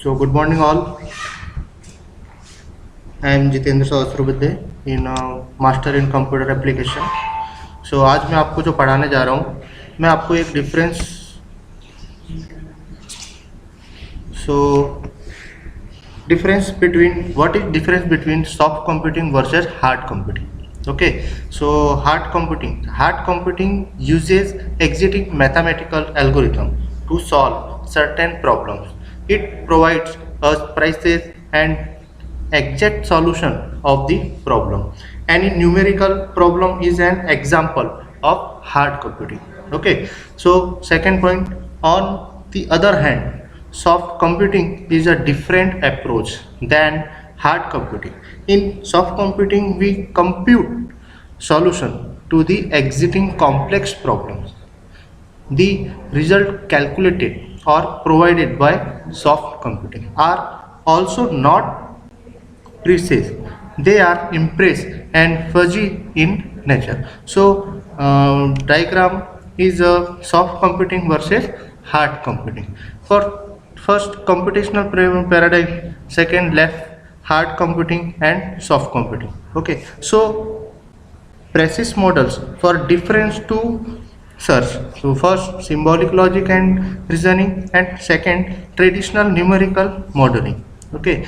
So good morning all. I am Jitendra Sahasrabuddhe in master in computer application. So आज मैं आपको जो पढ़ाने जा रहा हूँ, मैं आपको एक difference between what is difference between soft computing versus hard computing. Okay, so hard computing uses existing mathematical algorithm to solve certain problems. It provides us precise and exact solution of the problem. Any numerical problem is an example of hard computing. Okay, so second point, on the other hand, soft computing is a different approach than hard computing. In soft computing, we compute solution to the existing complex problems. The result calculated or provided by soft computing are also not precise. They are imprecise and fuzzy in nature. So diagram is a soft computing versus hard computing. For first computational paradigm, second left hard computing and soft computing. Okay, so precise models for difference to search. So first symbolic logic and reasoning, and second traditional numerical modeling. Okay,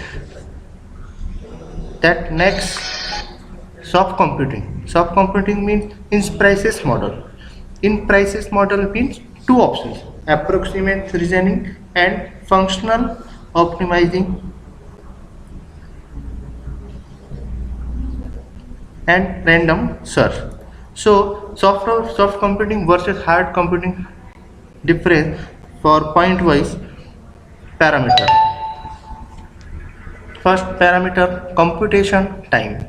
that next soft computing means in precise model. In precise model means two options: approximate reasoning and functional optimizing and random search. So soft computing versus hard computing difference for point-wise parameter. First parameter, computation time.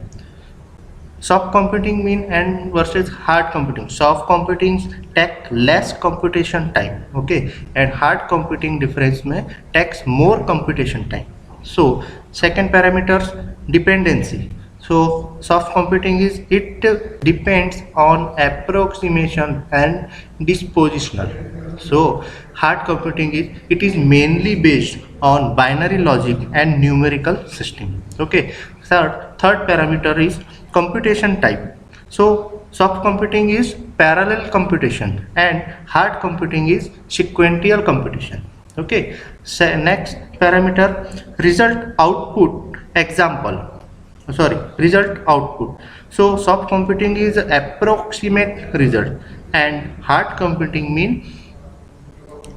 Soft computing mean and versus hard computing. Soft computing take less computation time, okay, and hard computing difference में takes more computation time. So second parameters, dependency. So soft computing is it depends on approximation and dispositional. So hard computing is it is mainly based on binary logic and numerical system. Okay. Third parameter is computation type. So soft computing is parallel computation and hard computing is sequential computation. Okay. So next parameter, result output. So soft computing is approximate result and hard computing mean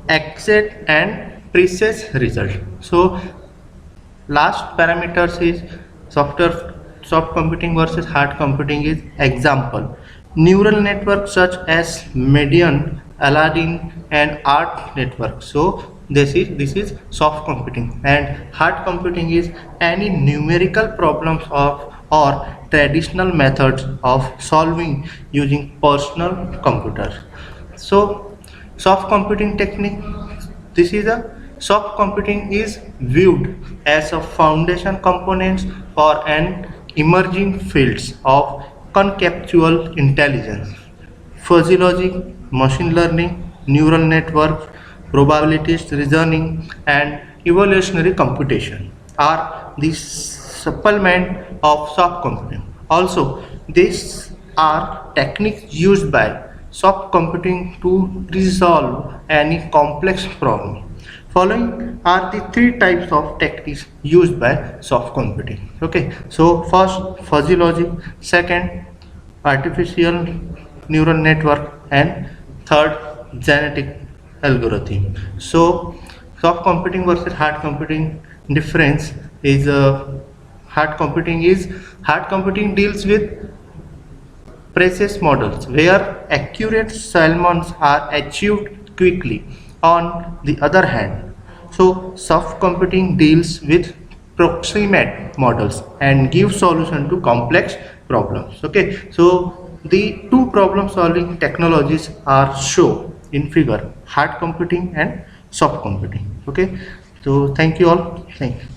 exact and precise result. So last parameters is soft computing versus hard computing is example. Neural networks such as Median, Aladdin and ART network. So this is soft computing, and hard computing is any numerical problems of or traditional methods of solving using personal computers. So soft computing technique, this is a soft computing is viewed as a foundation components for an emerging fields of conceptual intelligence, fuzzy logic, machine learning, neural networks, probabilities reasoning, and evolutionary computation are the supplement of soft computing. Also, these are techniques used by soft computing to resolve any complex problem. Following are the three types of techniques used by soft computing. Okay, so first fuzzy logic, second artificial neural network, and third genetic algorithm. So soft computing versus hard computing difference is hard computing deals with precise models where accurate settlements are achieved quickly. On the other hand, so soft computing deals with proximate models and gives solution to complex problems. Okay, so the two problem solving technologies are shown in figure: hard computing and soft computing. Okay, so thank you all. Thank you.